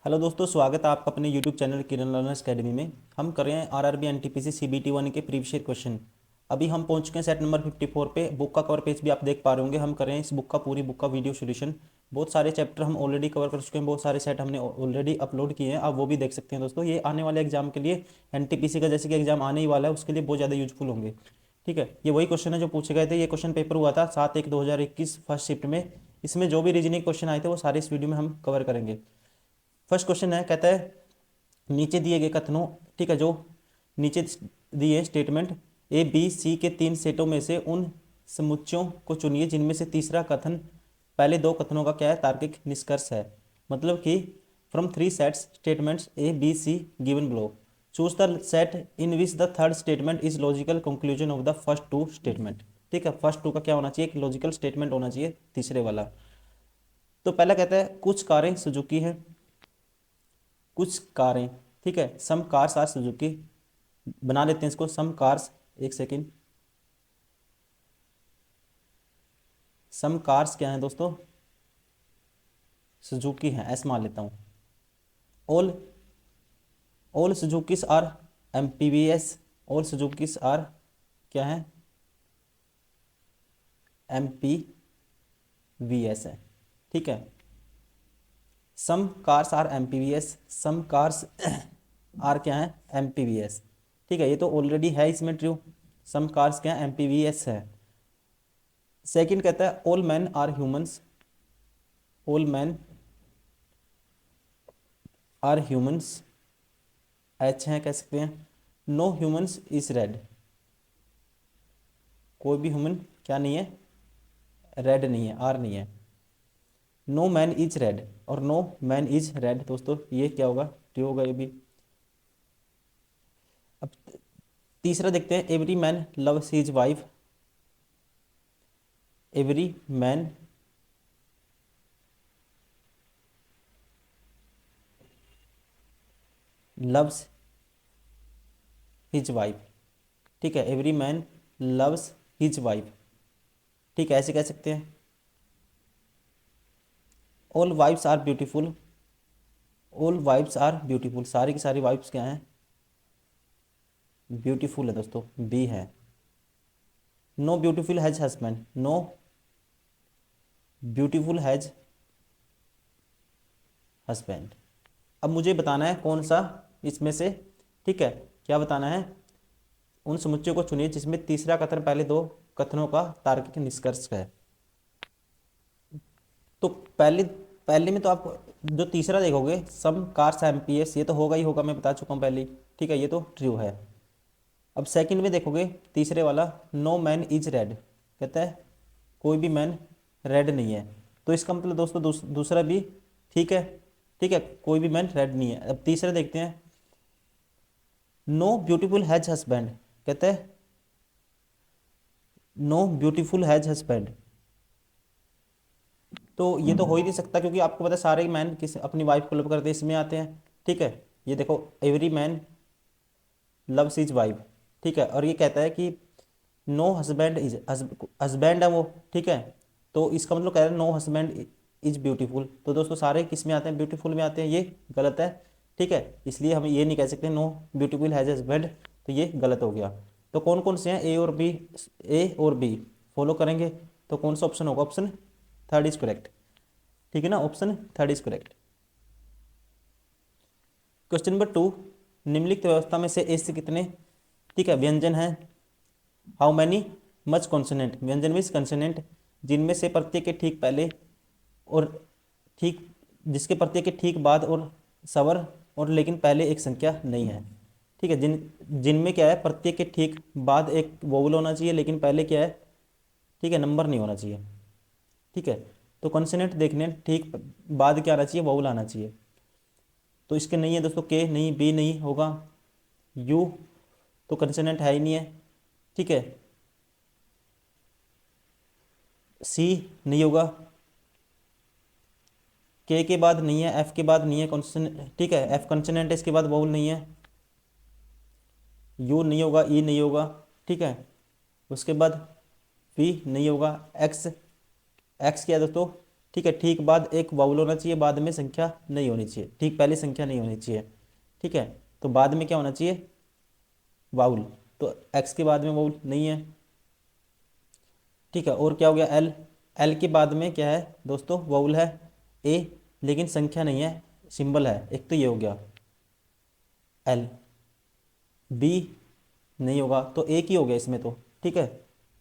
Hello दोस्तों, स्वागत है आपका अपने यूट्यूब चैनल किरण लर्नर्स अकेडमी में। हम कर रहे हैं आरआरबी एनटीपीसी सीबीटी 1 के प्रीवियस ईयर क्वेश्चन। अभी हम पहुंच चुके हैं सेट नंबर 54 पे। बुक का कवर पेज भी आप देख पा रहे होंगे। हम कर रहे हैं इस बुक का पूरी बुक का वीडियो सोल्यूशन। बहुत सारे चैप्टर हम ऑलरेडी कवर कर चुके हैं, बहुत सारे सेट हमने ऑलरेडी अपलोड किए हैं, आप वो भी देख सकते हैं दोस्तों। ये आने वाले एग्जाम के लिए, एनटीपीसी का जैसे कि एग्जाम आने ही वाला है, उसके लिए बहुत ज़्यादा यूजफुल होंगे। ठीक है, ये वही क्वेश्चन है जो पूछे गए थे। ये क्वेश्चन पेपर हुआ था 7/1/2021 फर्स्ट शिफ्ट में। इसमें जो भी रीजनिंग क्वेश्चन आए थे वो सारे इस वीडियो में हम कवर करेंगे। फर्स्ट क्वेश्चन है, कहता है नीचे दिए गए कथनों, ठीक है, जो नीचे दिए स्टेटमेंट ए बी सी के 3 सेटों में से उन समुच्चयों को चुनिए जिनमें से तीसरा कथन पहले 2 कथनों का क्या है, तार्किक निष्कर्ष है। मतलब कि from 3 sets statements A B C given below, choose the set in which the third statement is logical conclusion of the first 2 statement. ठीक है, फर्स्ट 2 का क्या होना चाहिए, एक लॉजिकल स्टेटमेंट होना चाहिए तीसरे वाला। तो पहला कहता है कुछ कारें सुजुकी हैं, कुछ कारें, ठीक है, सम कार्स आर सुजुकी। बना लेते हैं इसको, सम कार्स, एक सेकेंड। सम कार्स क्या है दोस्तों, सुजुकी है, ऐसे मान लेता हूँ। All all Suzukis are MPVs, all Suzukis are क्या है, एमपीवीएस है। ठीक है, some cars are MPVs, some cars are क्या है, एमपीवीएस। ठीक है, ये तो ऑलरेडी है इसमें ट्रू। सम कार्स क्या है, एमपीवीएस है। सेकंड कहता है all man are humans, all man are humans, H है, कह सकते हैं। नो ह्यूमंस इज रेड, कोई भी ह्यूमन क्या नहीं है, रेड नहीं है, आर नहीं है। नो मैन इज रेड और नो मैन इज रेड, दोस्तों ये क्या होगा, ट्रू होगा ये भी। अब तीसरा देखते हैं, every man loves his wife, every man loves his wife. ठीक है, every man loves his wife. ठीक है, ऐसे कह सकते हैं। All wives are beautiful, all wives are beautiful, सारी की सारी वाइफ्स क्या हैं, ब्यूटीफुल है दोस्तों, बी है। No beautiful has husband, no beautiful has husband. अब मुझे बताना है कौन सा इसमें से, ठीक है, क्या बताना है, उन समुच्चयों को चुनिए जिसमें तीसरा कथन पहले 2 कथनों का तार्किक निष्कर्ष है। तो पहले पहले में तो आप जो तीसरा देखोगे, सम कार्स एमपीएस, ये तो होगा ही होगा, मैं बता चुका हूँ पहले ही। ठीक है, ये तो ट्रू है। अब सेकंड में देखोगे, तीसरे वाला, नो मैन इज रेड, कहता है कोई भी मैन रेड नहीं है। तो इसका मतलब दोस्तों दूसरा भी ठीक है। ठीक है, कोई भी मैन रेड नहीं है। अब तीसरा देखते हैं, नो ब्यूटीफुल हैज हस्बैंड, कहता है नो ब्यूटीफुल हैज हस्बैंड। तो ये तो हो ही नहीं सकता, क्योंकि आपको पता है सारे मैन किस अपनी वाइफ को लव करते हैं, इसमें आते हैं। ठीक है, ये देखो, every man loves his wife. ठीक है, और ये कहता है कि नो हस्बैंड इज, हस्बैंड है वो। ठीक है, तो इसका मतलब कह रहा है नो हस्बैंड इज ब्यूटीफुल। तो दोस्तों सारे किस में आते हैं, ब्यूटीफुल में आते हैं, ये गलत है। ठीक है, इसलिए हम ये नहीं कह सकते नो ब्यूटीफुल हैज हस्बैंड, तो ये गलत हो गया। तो कौन कौन से हैं, ए और बी, ए और बी फॉलो करेंगे। तो कौन सा ऑप्शन होगा, ऑप्शन थर्ड इज करेक्ट। ठीक है ना, option third is correct. Question number 2, निम्नलिखित व्यवस्था में से ए से कितने, ठीक है, व्यंजन हैं, हाउ मैनी मच कॉन्सोनेंट, व्यंजन मीन्स कंसोनेंट, जिनमें से प्रत्येक के ठीक पहले और ठीक, जिसके प्रत्येक के ठीक बाद और स्वर और लेकिन पहले एक संख्या नहीं है। ठीक है, जिनमें क्या है, प्रत्येक के ठीक बाद एक वोवल होना चाहिए, लेकिन पहले क्या है, ठीक है, नंबर नहीं होना चाहिए। ठीक है, तो कॉन्सोनेंट देखने हैं, ठीक बाद क्या आना चाहिए, वोवल आना चाहिए। तो इसके नहीं है दोस्तों, के नहीं, बी नहीं होगा, यू तो कंसोनेंट है ही नहीं है। ठीक है, सी नहीं होगा, के बाद नहीं है, एफ के बाद नहीं है कॉन्सोनेंट। ठीक है, एफ कंसोनेंट है, इसके बाद वाउल नहीं है। यू नहीं होगा, ई नहीं होगा। ठीक है, उसके बाद वी नहीं होगा, एक्स, एक्स क्या है दोस्तों, ठीक है, ठीक बाद एक वाउल होना चाहिए, बाद में संख्या नहीं होनी चाहिए, ठीक पहले संख्या नहीं होनी चाहिए। ठीक है, तो बाद में क्या होना चाहिए, वाउल। तो एक्स के बाद में वाउल नहीं है। ठीक है, और क्या हो गया, एल। एल के बाद में क्या है दोस्तों, वाउल है। ए, लेकिन संख्या नहीं है, सिंबल है, एक तो ये हो गया एल। बी नहीं होगा, तो एक ही हो गया इसमें तो। ठीक है,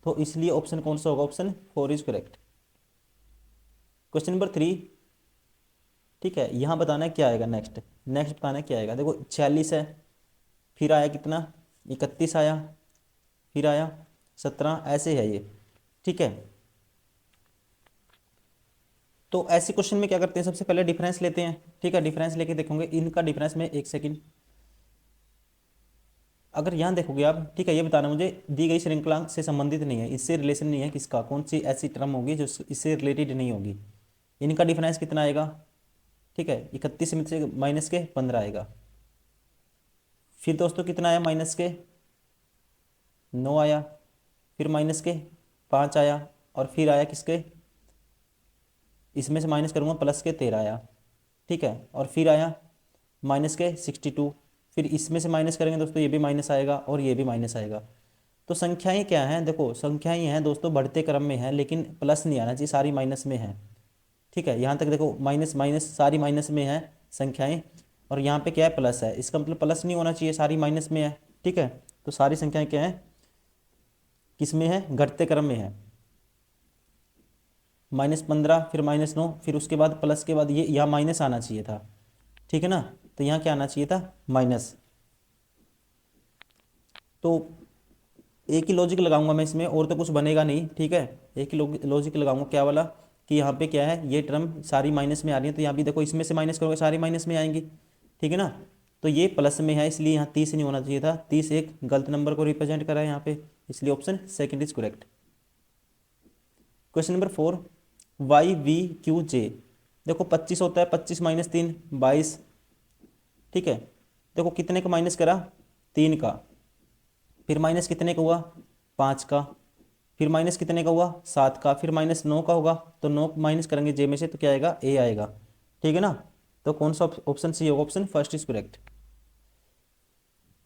तो इसलिए ऑप्शन कौन सा होगा, option 4 is correct. Question number 3। ठीक है, यहाँ बताना है क्या आएगा नेक्स्ट। नेक्स्ट बताना है क्या आएगा, देखो 46 है, फिर आया कितना, 31 आया, फिर आया 17, ऐसे है ये। ठीक है, तो ऐसे क्वेश्चन में क्या करते हैं, सबसे पहले डिफरेंस लेते हैं। ठीक है, डिफरेंस लेके देखोगे, इनका डिफरेंस में एक सेकंड, अगर यहाँ देखोगे आप। ठीक है, ये बताना मुझे दी गई श्रृंखला से संबंधित नहीं है, इससे रिलेशन नहीं है किसका, कौन सी ऐसी टर्म होगी जो इससे रिलेटेड नहीं होगी। इनका डिफरेंस कितना आएगा, ठीक है, 31 में से माइनस के 15 आएगा। फिर दोस्तों कितना आया, माइनस के 9 आया, फिर माइनस के 5 आया, और फिर आया किसके, इसमें से माइनस करूँगा प्लस के 13 आया। ठीक है, और फिर आया माइनस के 62, फिर इसमें से माइनस करेंगे दोस्तों, ये भी माइनस आएगा और ये भी माइनस आएगा। तो संख्याएं क्या हैं, देखो संख्याएं हैं दोस्तों, बढ़ते क्रम में है, लेकिन प्लस नहीं आना चाहिए, सारी माइनस में है। ठीक है, यहाँ तक देखो माइनस माइनस सारी माइनस में है संख्याएं, और यहाँ पे क्या है, प्लस है, इसका मतलब प्लस नहीं होना चाहिए, सारी माइनस में है। ठीक है, तो सारी संख्याएं क्या है, किस में है, घटते क्रम में है। -15, फिर -9, फिर उसके बाद प्लस के बाद ये यहाँ माइनस आना चाहिए था। ठीक है ना, तो यहाँ क्या आना चाहिए था, माइनस। तो एक ही लॉजिक लगाऊंगा मैं इसमें, और तो कुछ बनेगा नहीं। ठीक है, एक ही लॉजिक लगाऊंगा, क्या वाला, कि यहाँ पे क्या है, ये टर्म सारी माइनस में आ रही है, तो यहाँ भी देखो इसमें से माइनस करोगे सारी माइनस में आएंगी। ठीक है ना, तो ये प्लस में है, इसलिए यहाँ 30 नहीं होना चाहिए था, 30 एक गलत नंबर को रिप्रेजेंट करा है यहाँ पे, इसलिए option second is correct. Question number 4, Y V Q J. देखो 25 होता है, 25 माइनस 3 22। ठीक है, देखो कितने का माइनस करा, 3 का, फिर माइनस कितने का हुआ, 5 का, फिर माइनस कितने का हुआ, 7 का, फिर -9 का होगा, तो 9 माइनस करेंगे जे में से, तो क्या आएगा, ए आएगा। ठीक है ना, तो कौन सा ऑप्शन सी होगा, option first is correct.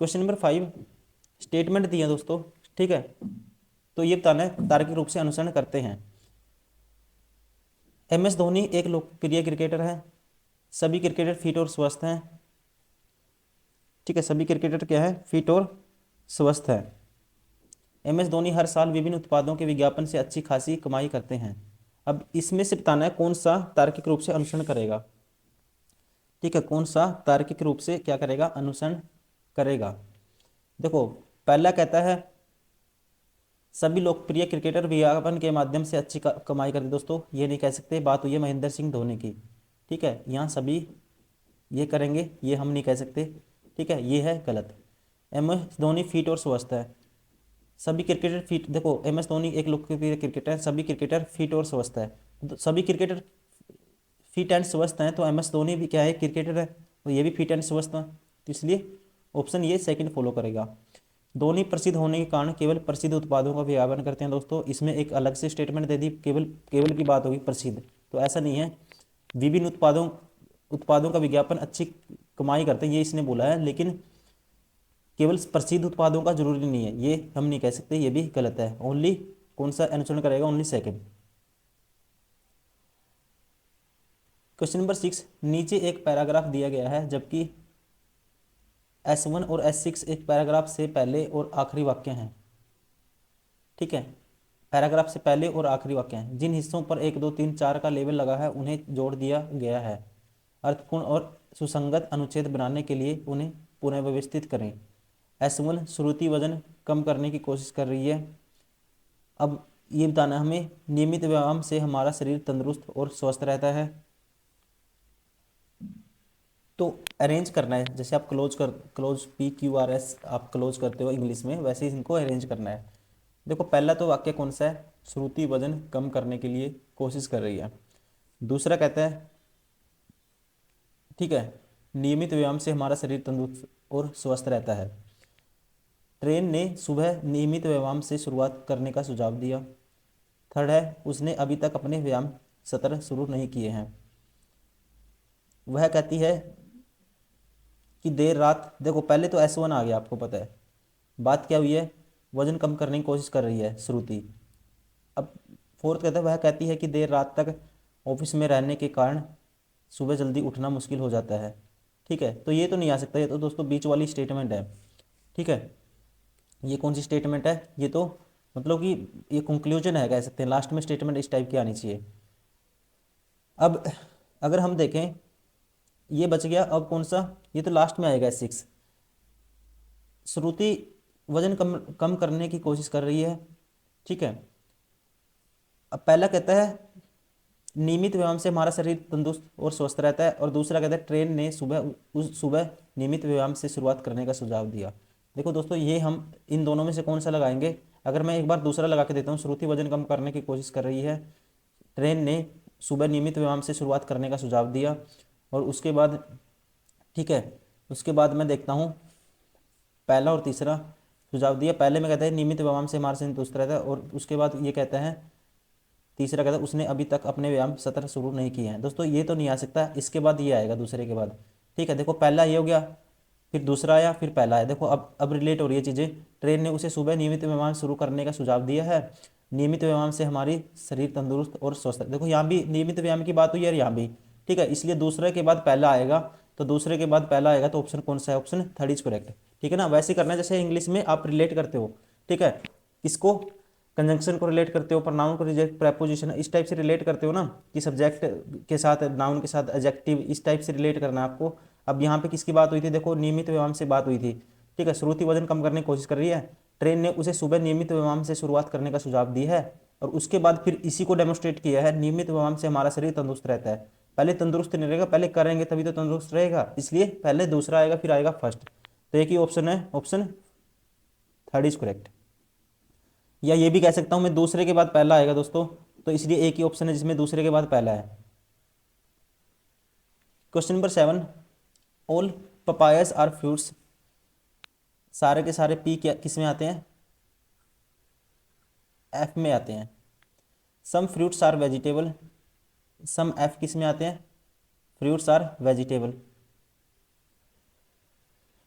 Question number 5, statement दिया दोस्तों। ठीक है, तो ये बताना है तार्किक रूप से अनुसरण करते हैं। MS धोनी एक लोकप्रिय क्रिकेटर है, सभी क्रिकेटर फिट और स्वस्थ हैं। ठीक है, सभी क्रिकेटर क्या है, फिट और स्वस्थ है। MS धोनी हर साल विभिन्न उत्पादों के विज्ञापन से अच्छी खासी कमाई करते हैं। अब इसमें से बताना है कौन सा तार्किक रूप से अनुसरण करेगा। ठीक है, कौन सा तार्किक रूप से क्या करेगा, अनुसरण करेगा। देखो पहला कहता है सभी लोकप्रिय क्रिकेटर विज्ञापन के माध्यम से अच्छी कमाई करते। दोस्तों ये नहीं कह सकते, बात हुई है महेंद्र सिंह धोनी की। ठीक है, यहाँ सभी ये करेंगे, ये हम नहीं कह सकते। ठीक है, ये है गलत। MS धोनी फिट और स्वस्थ है, सभी क्रिकेटर फिट, देखो MS धोनी एक लोकप्रिय क्रिकेटर है, सभी क्रिकेटर फिट और स्वस्थ है, तो सभी क्रिकेटर फिट एंड स्वस्थ हैं, तो MS धोनी भी क्या है, क्रिकेटर है, तो ये भी फिट एंड स्वस्थ है, तो इसलिए ऑप्शन ये सेकंड फॉलो करेगा। धोनी प्रसिद्ध होने के कारण केवल प्रसिद्ध उत्पादों का विज्ञापन करते हैं। दोस्तों इसमें एक अलग से स्टेटमेंट दे दी, केवल केवल की बात होगी, प्रसिद्ध तो ऐसा नहीं है, विभिन्न उत्पादों उत्पादों का विज्ञापन अच्छी कमाई करते हैं, ये इसने बोला है, लेकिन केवल प्रसिद्ध उत्पादों का जरूरी नहीं है, ये हम नहीं कह सकते, ये भी गलत है। ओनली कौन सा अनुसरण करेगा, ओनली सेकंड। क्वेश्चन नंबर 6, नीचे एक पैराग्राफ दिया गया है, जबकि S1 और S6 एक पैराग्राफ से पहले और आखिरी वाक्य हैं। ठीक है, पैराग्राफ से पहले और आखिरी वाक्य हैं, जिन हिस्सों पर 1 2 3 4 का लेबल लगा है उन्हें जोड़ दिया गया है। अर्थपूर्ण और सुसंगत अनुच्छेद बनाने के लिए उन्हें पुनः व्यवस्थित करें। S1 श्रुति वजन कम करने की कोशिश कर रही है। अब ये बताना हमें, नियमित व्यायाम से हमारा शरीर तंदुरुस्त और स्वस्थ रहता है। तो अरेंज करना है, जैसे आप क्लोज PQRS आप क्लोज करते हो इंग्लिश में, वैसे ही इनको अरेंज करना है। देखो पहला तो वाक्य कौन सा है, श्रुति वजन कम करने के लिए कोशिश कर रही है। दूसरा कहता है, ठीक है, नियमित व्यायाम से हमारा शरीर तंदुरुस्त और स्वस्थ रहता है। ट्रेन ने सुबह नियमित व्यायाम से शुरुआत करने का सुझाव दिया। थर्ड है, उसने अभी तक अपने व्यायाम सत्र शुरू नहीं किए हैं। वह कहती है कि देर रात, देखो पहले तो S1 आ गया, आपको पता है। बात क्या हुई है, वजन कम करने की कोशिश कर रही है श्रुति। अब फोर्थ कहता है, वह कहती है कि देर रात तक ऑफिस में रहने के कारण सुबह जल्दी उठना मुश्किल हो जाता है। ठीक है, तो ये तो नहीं आ सकता, ये तो दोस्तों बीच वाली स्टेटमेंट है। ठीक है, ये कौन सी स्टेटमेंट है, ये तो मतलब कि ये कंक्लूजन है, कह सकते हैं। लास्ट में स्टेटमेंट इस टाइप की आनी चाहिए। अब अगर हम देखें, ये बच गया, अब कौन सा, ये तो लास्ट में आएगा 6। श्रुति वजन कम कम करने की कोशिश कर रही है। ठीक है, अब पहला कहता है नियमित व्यायाम से हमारा शरीर तंदुरुस्त और स्वस्थ रहता है, और दूसरा कहता है ट्रेन ने सुबह नियमित व्यायाम से शुरुआत करने का सुझाव दिया। देखो दोस्तों, ये हम इन दोनों में से कौन सा लगाएंगे। अगर मैं एक बार दूसरा लगा के देता हूँ, श्रुति वजन कम करने की कोशिश कर रही है, ट्रेन ने सुबह नियमित व्यायाम से शुरुआत करने का सुझाव दिया, और उसके बाद, ठीक है, उसके बाद मैं देखता हूँ पहला और तीसरा सुझाव दिया। पहले में कहता है नियमित व्यायाम से हमारा शरीर तंदुरुस्त रहता है, और उसके बाद ये कहता है, तीसरा कहता है उसने अभी तक अपने व्यायाम सत्र शुरू नहीं किए हैं। दोस्तों ये तो नहीं आ सकता, इसके बाद ये आएगा दूसरे के बाद। ठीक है, देखो पहला ये हो गया, फिर दूसरा आया, फिर पहला आया। देखो अब रिलेट हो रही है चीज़ें। ट्रेन ने उसे सुबह नियमित व्यायाम शुरू करने का सुझाव दिया है, नियमित व्यायाम से हमारी शरीर तंदुरुस्त और स्वस्थ है। देखो यहाँ भी नियमित व्यायाम की बात हुई है, और यहाँ भी। ठीक है, इसलिए दूसरे के बाद पहला आएगा, तो दूसरे के बाद पहला आएगा, तो ऑप्शन कौन सा है, ऑप्शन थर्ड इज करेक्ट। ठीक है ना, वैसे करना है जैसे इंग्लिश में आप रिलेट करते हो। ठीक है, किसको, कंजंक्शन को रिलेट करते हो, प्रनाउन को रिजेक्ट, प्रेपोजिशन, इस टाइप से रिलेट करते हो ना, कि सब्जेक्ट के साथ नाउन के साथ एडजेक्टिव, इस टाइप से रिलेट करना है आपको। अब यहाँ पे किसकी बात हुई थी, देखो नियमित व्यायाम से बात हुई थी। ठीक है, श्रुति वजन कम करने की कोशिश कर रही है, ट्रेन ने उसे सुबह नियमित व्यायाम से शुरुआत करने का सुझाव दी है, और उसके बाद फिर इसी को डेमोस्ट्रेट किया है, नियमित व्यायाम से हमारा शरीर तंदुरुस्त रहता है। पहले तंदुरुस्त नहीं रहेगा, पहले करेंगे तभी तो तंदुरुस्त रहेगा, इसलिए पहले दूसरा आएगा फिर आएगा फर्स्ट। तो एक ही ऑप्शन है, ऑप्शन थर्ड इज करेक्ट। या ये भी कह सकता हूं मैं, दूसरे के बाद पहला आएगा दोस्तों, तो इसलिए एक ही ऑप्शन है जिसमें दूसरे के बाद पहला है। Question number 7, all papayas are fruits, सारे के सारे पी क्या किस में आते हैं, एफ में आते हैं। Some fruits are vegetable, some F किस में आते हैं, fruits are vegetable.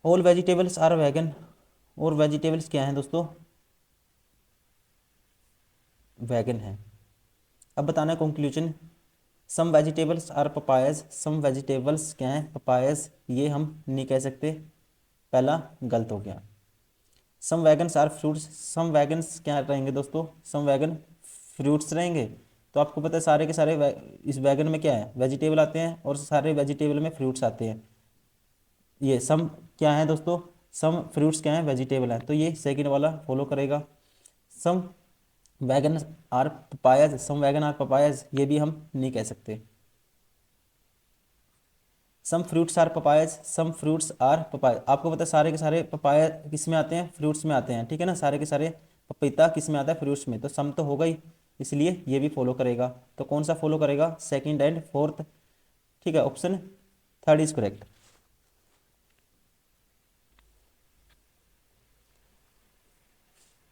All vegetables are wagon, और वेजिटेबल्स क्या हैं दोस्तों, वैगन है। अब बताना conclusion, some vegetables are papayas, some vegetables क्या हैं, पपायज, ये हम नहीं कह सकते, पहला गलत हो गया। Some wagons are fruits, some wagons क्या रहेंगे दोस्तों, सम वैगन फ्रूट्स रहेंगे। तो आपको पता है सारे के सारे इस वैगन में क्या है, वेजिटेबल आते हैं, और सारे वेजिटेबल में फ्रूट्स आते हैं। ये सम क्या है दोस्तों, सम फ्रूट्स क्या है, वेजिटेबल है, तो ये सेकंड वाला फॉलो करेगा। Some wagon are papayas, some wagon are papayas, ये भी हम नहीं कह सकते। Some fruits are papayas, some fruits are papaya, आपको पता है सारे के सारे पपाया किस में आते हैं, फ्रूट्स में आते हैं। ठीक है ना, सारे के सारे पपीता किस में आता है, फ्रूट्स में, तो सम तो होगा ही, इसलिए ये भी फॉलो करेगा। तो कौन सा फॉलो करेगा, सेकंड एंड फोर्थ। ठीक है, ऑप्शन थर्ड इज करेक्ट।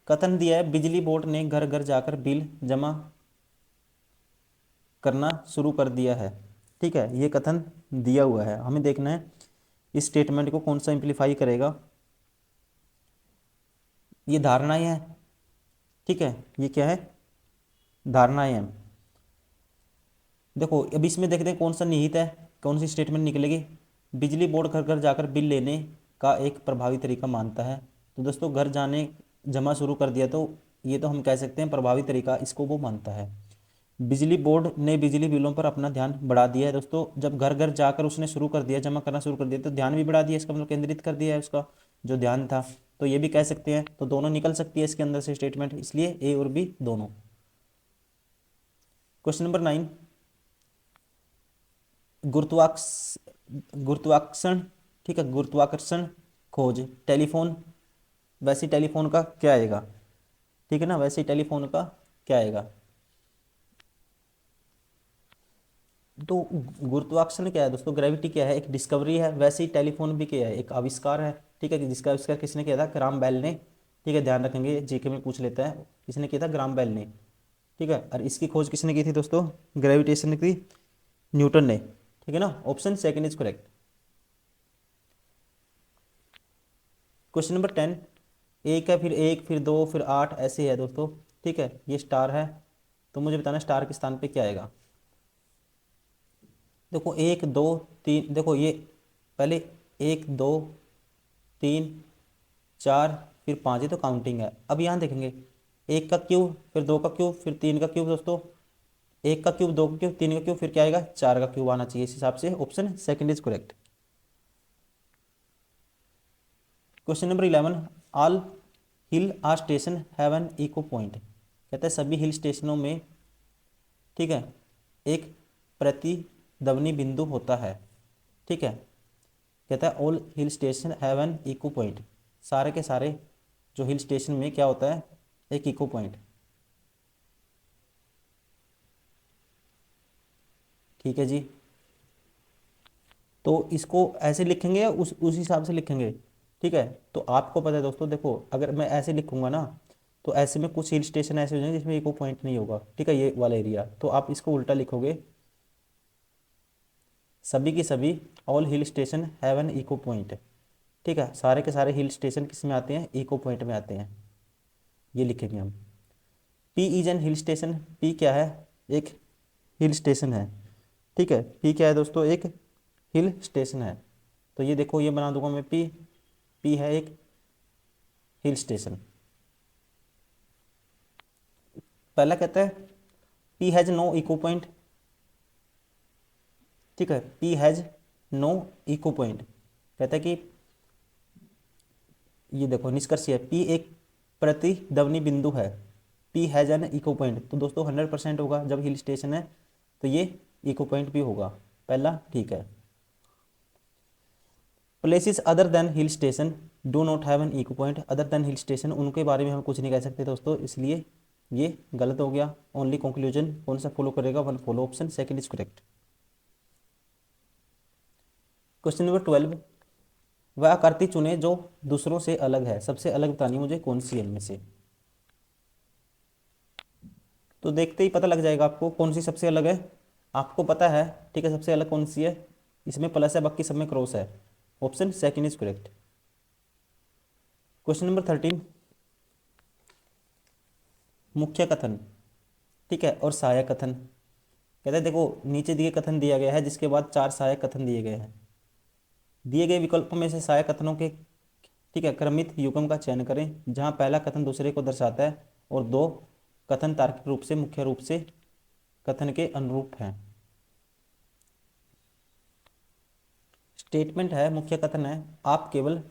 कथन दिया है, बिजली बोर्ड ने घर घर जाकर बिल जमा करना शुरू कर दिया है। ठीक है, ये कथन दिया हुआ है, हमें देखना है इस स्टेटमेंट को कौन सा इंप्लीफाई करेगा। ये धारणाएं हैं। ठीक है, ये क्या है, धारणाएं हैं। देखो अब इसमें देखते हैं कौन सा निहित है, कौन सी स्टेटमेंट निकलेगी। बिजली बोर्ड घर घर जाकर बिल लेने का एक प्रभावी तरीका मानता है, तो दोस्तों घर जाने जमा शुरू कर दिया, तो ये तो हम कह सकते हैं प्रभावी तरीका, इसको वो मानता है। बिजली बोर्ड ने बिजली बिलों पर अपना ध्यान बढ़ा दिया है। दोस्तों जब घर घर जाकर उसने शुरू कर दिया, जमा करना शुरू कर दिया, तो ध्यान भी बढ़ा दिया, इसका मतलब केंद्रित कर दिया है उसका जो ध्यान था, तो ये भी कह सकते हैं। तो दोनों निकल सकती है इसके अंदर से स्टेटमेंट, इसलिए ए और बी दोनों। क्वेश्चन नंबर 9, गुरुत्वाकर्ष गुरुत्वाकर्षण, ठीक है, गुरुत्वाकर्षण खोज टेलीफोन, वैसे टेलीफोन का क्या आएगा। ठीक है ना, वैसे टेलीफोन का क्या आएगा, तो गुरुत्वाकर्षण क्या है दोस्तों, ग्रेविटी क्या है, एक डिस्कवरी है। वैसे ही टेलीफोन भी क्या है, एक आविष्कार है। ठीक है, जिसका आविष्कार किसने किया था, ग्राम बेल ने। ठीक है, ध्यान रखेंगे, जीके में पूछ लेता है, किसने किया था, ग्राम बेल ने। ठीक है। और इसकी खोज किसने की थी दोस्तों? ग्रेविटेशन की न्यूटन ने, ठीक है ना। Option second is correct. Question number 10, एक है फिर एक फिर दो फिर 8 ऐसे है दोस्तों, ठीक है। ये स्टार है, तो मुझे बताना स्टार के स्थान पे क्या आएगा। देखो 1 2 3, देखो ये पहले 1 2 3 4 फिर 5, ये तो काउंटिंग है। अब यहाँ देखेंगे, एक का क्यूब फिर दो का क्यूब फिर तीन का क्यूब दोस्तों, एक का क्यूब दो का क्यूब तीन का क्यूब फिर क्या आएगा, चार का क्यूब आना चाहिए। इस हिसाब से option second is correct. Question number 11, all hill are station have an echo point. कहता है सभी हिल स्टेशनों में, ठीक है, एक प्रतिध्वनि बिंदु होता है, ठीक है। कहता है all hill station have an echo point, सारे के सारे जो हिल स्टेशन में क्या होता है, एक इको पॉइंट, ठीक है जी। तो इसको ऐसे लिखेंगे या उस हिसाब से लिखेंगे, ठीक है। तो आपको पता है दोस्तों, देखो अगर मैं ऐसे लिखूंगा ना, तो ऐसे में कुछ हिल स्टेशन ऐसे हो जाएंगे जिसमें इको पॉइंट नहीं होगा, ठीक है, ये वाला एरिया। तो आप इसको उल्टा लिखोगे, सभी की सभी all hill station have an echo point, ठीक है। सारे के सारे हिल स्टेशन किस में आते हैं, इको पॉइंट में आते हैं, ये लिखेंगे हम। P is an hill station, P क्या है, एक हिल स्टेशन है, ठीक है। पी क्या है दोस्तों, एक हिल स्टेशन है। तो ये देखो, ये बना दूंगा मैं पी, पी है एक हिल स्टेशन। पहला कहता है P has no echo point, ठीक है, P has no echo point. कहता है कि ये देखो निष्कर्ष है, पी एक प्रतिध्वनि बिंदु है, P has an echo point. तो दोस्तों 100% होगा, जब हिल स्टेशन है तो ये इको पॉइंट भी होगा, पहला ठीक है। Places other than hill station do not have an echo point, other than hill station उनके बारे में हम कुछ नहीं कह सकते दोस्तों, इसलिए ये गलत हो गया। ओनली कंक्लूजन कौन सा फॉलो करेगा, one follow, option second is correct. Question number 12, वह आकृति चुने जो दूसरों से अलग है, सबसे अलग बतानी मुझे कौन सी है इनमें से। तो देखते ही पता लग जाएगा आपको कौन सी सबसे अलग है, आपको पता है, ठीक है, सबसे अलग कौन सी है। इसमें प्लस है, बाकी सब में क्रॉस है, option second is correct. Question number 13, मुख्य कथन, ठीक है, और सहायक कथन। कहते हैं देखो नीचे दिए कथन दिया गया है, जिसके बाद चार सहायक कथन दिए गए हैं। दिए गए विकल्पों में से सहायक कथनों के, ठीक है, क्रमित युग्म का चयन करें, जहां पहला कथन दूसरे को दर्शाता है और दो कथन तार्किक रूप से मुख्य रूप से कथन के अनुरूप हैं। स्टेटमेंट है, मुख्य कथन है, आप केवल,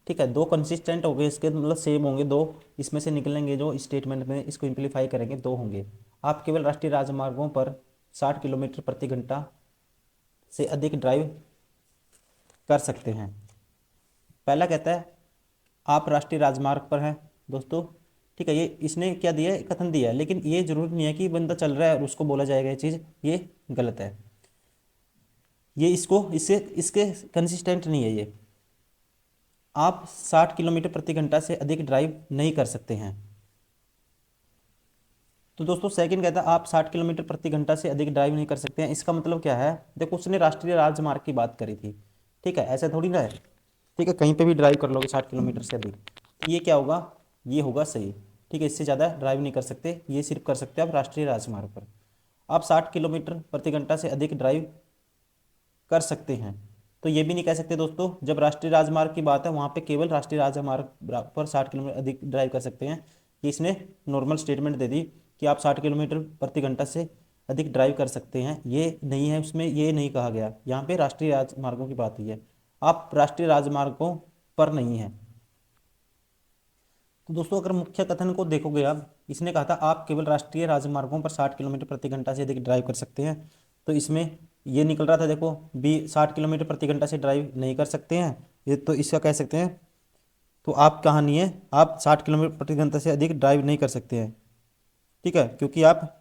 ठीक है, दो कंसिस्टेंट होंगे इसके, मतलब सेम होंगे दो, इसमें से निकलेंगे जो स्टेटमेंट में, इसको इम्प्लीफाई करेंगे, दो होंगे। आप केवल राष्ट्रीय राजमार्गों पर 60 किलोमीटर प्रति घंटा से अधिक ड्राइव कर सकते हैं। पहला कहता है आप राष्ट्रीय राजमार्ग पर हैं दोस्तों, ठीक है, ये इसने क्या दिया है, कथन दिया है, लेकिन ये जरूरी नहीं है कि बंदा चल रहा है और उसको बोला जाएगा ये चीज़, ये गलत है। ये इसको इससे इसके कंसिस्टेंट नहीं है ये। आप 60 किलोमीटर प्रति घंटा से अधिक ड्राइव नहीं कर सकते हैं। तो दोस्तों सेकंड कहता है आप 60 किलोमीटर प्रति घंटा से अधिक ड्राइव नहीं कर सकते हैं, इसका मतलब क्या है, देखो उसने राष्ट्रीय राजमार्ग की बात करी थी, ठीक है, ऐसा थोड़ी ना है, ठीक है, कहीं पे भी ड्राइव कर लोगे 60 किलोमीटर से अधिक, तो ये क्या होगा, ये होगा सही, ठीक है। इससे ज़्यादा ड्राइव नहीं कर सकते, ये सिर्फ कर सकते हैं आप राष्ट्रीय राजमार्ग पर। आप 60 किलोमीटर प्रति घंटा से अधिक ड्राइव कर सकते हैं, तो ये भी नहीं कह सकते दोस्तों, जब राष्ट्रीय राजमार्ग की बात है वहाँ पे केवल राष्ट्रीय राजमार्ग पर 60 किलोमीटर अधिक ड्राइव कर सकते हैं। ये इसने नॉर्मल स्टेटमेंट दे दी कि आप 60 किलोमीटर प्रति घंटा से अधिक ड्राइव कर सकते हैं, ये नहीं है, उसमें ये नहीं कहा गया, यहाँ पे राष्ट्रीय राजमार्गों की बात हुई है, आप राष्ट्रीय राजमार्गों पर नहीं है। तो दोस्तों अगर मुख्य कथन को देखोगे आप, इसने कहा था आप केवल राष्ट्रीय राजमार्गों पर 60 किलोमीटर प्रति घंटा से अधिक ड्राइव कर सकते हैं, तो इसमें ये निकल रहा था, देखो बी 60 किलोमीटर प्रति घंटा से ड्राइव नहीं कर सकते हैं, ये तो इसका कह सकते हैं, तो आप कहानी है, आप 60 किलोमीटर प्रति घंटा से अधिक ड्राइव नहीं कर सकते हैं, ठीक है, क्योंकि आप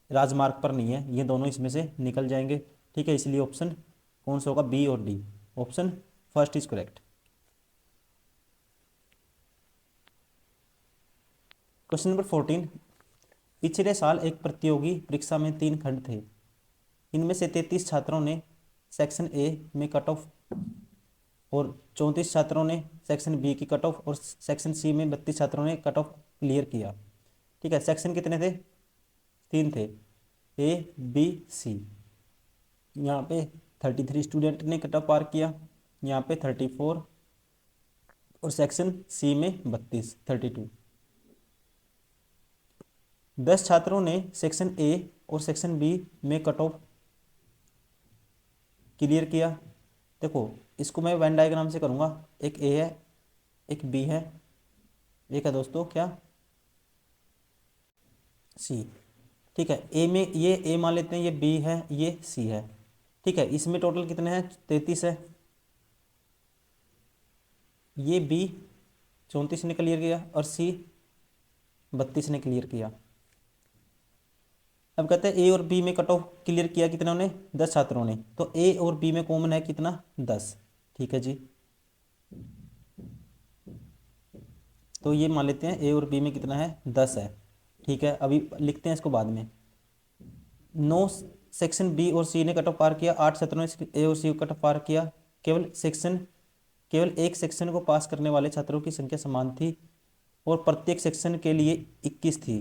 राजमार्ग पर नहीं है, ये दोनों इसमें से निकल जाएंगे, ठीक है। इसलिए ऑप्शन कौन सा होगा, बी और D, option first is correct. Question number 14, पिछले साल एक प्रतियोगी परीक्षा में 3 खंड थे। इनमें से 33 छात्रों ने सेक्शन ए में कट ऑफ और 34 छात्रों ने सेक्शन बी की कट ऑफ और सेक्शन सी में 32 छात्रों ने कट ऑफ क्लियर किया। ठीक है, सेक्शन कितने थे? 3 थे, ए बी सी। यहाँ पे 33 स्टूडेंट ने कट ऑफ पार किया, यहाँ पे 34 और सेक्शन सी में 32। 10 छात्रों ने सेक्शन ए और सेक्शन बी में कट ऑफ क्लियर किया। देखो इसको मैं वेन डायग्राम से करूँगा। एक ए है, एक बी है, एक है दोस्तों क्या, सी। ठीक है, ए में ये ए मान लेते हैं, ये बी है, ये सी है। ठीक है, इसमें टोटल कितने हैं? 33 है। ये बी 34 ने क्लियर किया और सी 32 ने क्लियर किया। अब कहते हैं ए और बी में कट ऑफ क्लियर किया कितनों ने? 10 छात्रों ने। तो ए और बी में कॉमन है कितना? 10। ठीक है जी, तो ये मान लेते हैं ए और बी में कितना है? 10 है। ठीक है, अभी लिखते हैं इसको बाद में। 9 सेक्शन बी और सी ने कट ऑफ पार किया, 8 छात्रों ने ए और सी को कट ऑफ पार किया। केवल एक सेक्शन को पास करने वाले छात्रों की संख्या समान थी और प्रत्येक सेक्शन के लिए 21 थी।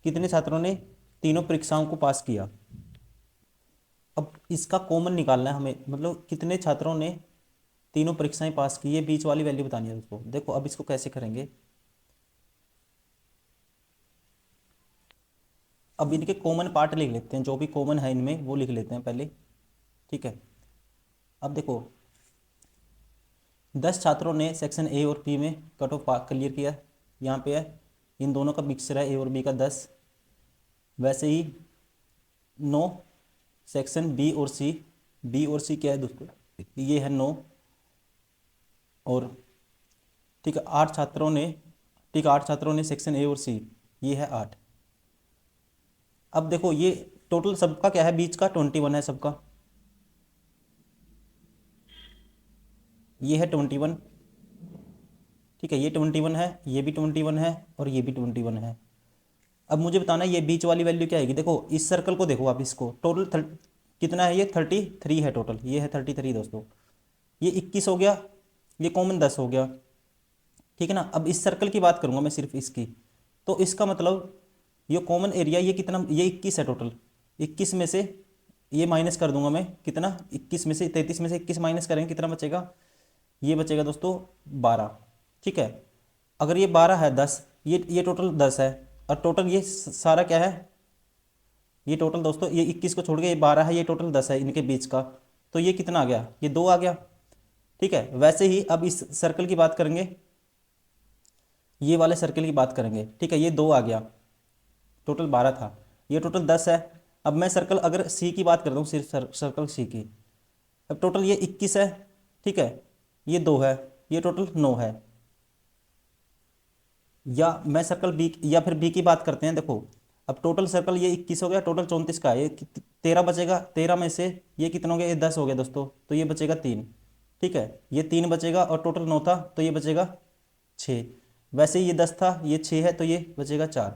कितने छात्रों ने तीनों परीक्षाओं को पास किया? अब इसका कॉमन निकालना है हमें, मतलब कितने छात्रों ने तीनों परीक्षाएं पास की, ये बीच वाली वैल्यू बतानी है दोस्तों। देखो अब इसको कैसे करेंगे, अब इनके कॉमन पार्ट लिख लेते हैं, जो भी कॉमन है इनमें वो लिख लेते हैं पहले। ठीक है, अब देखो 10 छात्रों ने सेक्शन ए और बी में कट ऑफ क्लियर किया, यहाँ पे है, इन दोनों का मिक्सचर है ए और बी का 10। वैसे ही 9 सेक्शन बी और सी क्या है दोस्तों? ये है 9। और ठीक है 8 छात्रों ने, ठीक है 8 छात्रों ने सेक्शन ए और सी, ये है 8। अब देखो ये टोटल सबका क्या है? बीच का 21 है सबका, ये है 21। ठीक है, ये 21 है, ये भी 21 है और ये भी 21 है। अब मुझे बताना है ये बीच वाली वैल्यू क्या आएगी। देखो इस सर्कल को देखो आप, इसको टोटल कितना है? ये 33 है टोटल, ये है 33 दोस्तों। ये 21 हो गया, ये कॉमन 10 हो गया। ठीक है ना, अब इस सर्कल की बात करूंगा मैं सिर्फ इसकी, तो इसका मतलब ये कॉमन एरिया ये कितना? ये 21 है टोटल। 21 में से ये माइनस कर दूंगा मैं, कितना? 21 में से 33 में से 21 माइनस करेंगे, कितना बचेगा? ये बचेगा दोस्तों 12। ठीक है, अगर ये 12 है 10, ये टोटल 10 है और टोटल ये सारा क्या है? ये टोटल दोस्तों ये 21 को छोड़ के ये 12 है, ये टोटल 10 है इनके बीच का। तो ये कितना आ गया? ये 2 आ गया। ठीक है, वैसे ही अब इस सर्कल की बात करेंगे, ये वाले सर्कल की बात करेंगे। ठीक है, ये 2 आ गया, टोटल 12 था, ये टोटल 10 है। अब मैं सर्कल अगर सी की बात करता हूँ, सिर्फ सर्कल सी की, अब टोटल ये 21 है। ठीक है, ये 2 है, ये टोटल 9 है। या मैं सर्कल बी या फिर बी की बात करते हैं। देखो अब टोटल सर्कल ये 21 हो गया, टोटल 34 का है, ये 13 बचेगा। 13 में से ये कितना हो गया? ये 10 हो गया दोस्तों, तो ये बचेगा 3। ठीक है, ये 3 बचेगा और टोटल 9 था तो ये बचेगा 6। वैसे ही ये 10 था, ये 6 है तो ये बचेगा 4।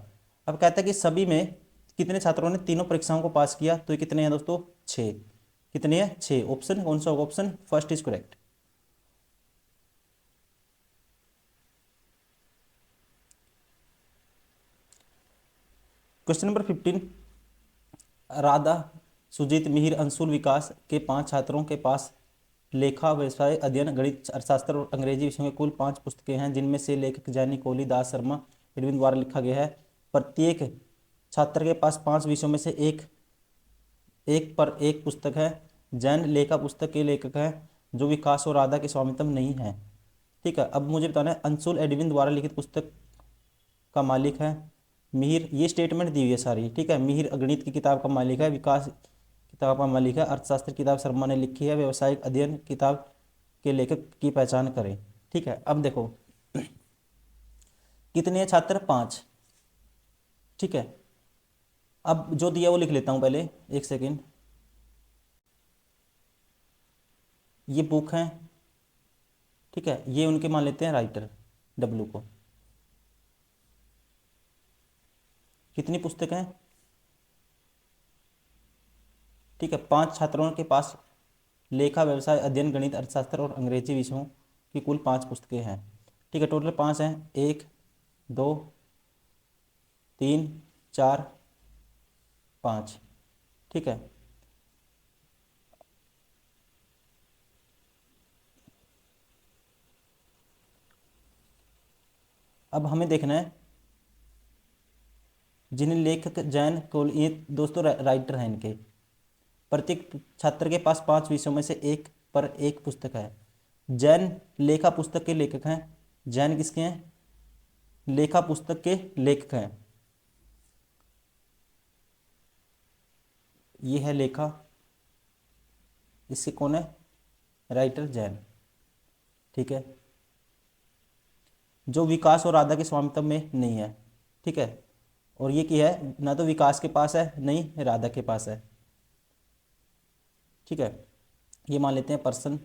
अब कहता है कि सभी में कितने छात्रों ने तीनों परीक्षाओं को पास किया, तो ये कितने हैं दोस्तों? 6। कितने हैं? 6। ऑप्शन कौन सा होगा? Option first is correct. Question number 15, Radha, Sujeet, Mihir, Anshul, Vikas के 5 छात्रों के पास लेखा, व्यवसाय, अध्ययन, गणित, अर्थशास्त्र और अंग्रेजी विषयों में कुल 5 पुस्तकें हैं, जिनमें से लेखक जैनी, कोहली, दास, शर्मा, एडविन द्वारा लिखा गया है। प्रत्येक छात्र के पास 5 विषयों में से एक एक पर एक पुस्तक है। जैन लेखा पुस्तक के लेखक हैं जो विकास और राधा के स्वामित्व नहीं है। ठीक है, अब मुझे बताना है अंशुल एडविन द्वारा लिखित पुस्तक का मालिक है। मिहिर, ये स्टेटमेंट दी हुई है सारी। ठीक है, मिहिर गणित की किताब का मालिक है, विकास किताब का मालिक है, अर्थशास्त्र किताब शर्मा ने लिखी है, व्यवसायिक अध्ययन किताब के लेखक की पहचान करें। ठीक है, अब देखो कितने छात्र? 5। ठीक है, अब जो दिया वो लिख लेता हूँ पहले, एक सेकेंड। ये बुक है, ठीक है, ये उनके मान लेते हैं राइटर डब्लू को। कितनी पुस्तकें हैं? ठीक है, 5 छात्रों के पास लेखा, व्यवसाय, अध्ययन, गणित, अर्थशास्त्र और अंग्रेजी विषयों की कुल 5 पुस्तकें हैं। ठीक है, टोटल 5 हैं, 1 2 3 4 5। ठीक है, अब हमें देखना है जिन्हें लेखक जैन को, ये दोस्तों राइटर हैं इनके। प्रत्येक छात्र के पास 5 विषयों में से एक पर एक पुस्तक है। जैन लेखा पुस्तक के लेखक हैं। जैन किसके हैं? लेखा पुस्तक के लेखक हैं। ये है लेखा, इसके कौन है? राइटर जैन। ठीक है, जो विकास और राधा के स्वामित्व में नहीं है। ठीक है, और ये क्या है? ना तो विकास के पास है, नहीं राधा के पास है। ठीक है, ये मान लेते हैं पर्सन,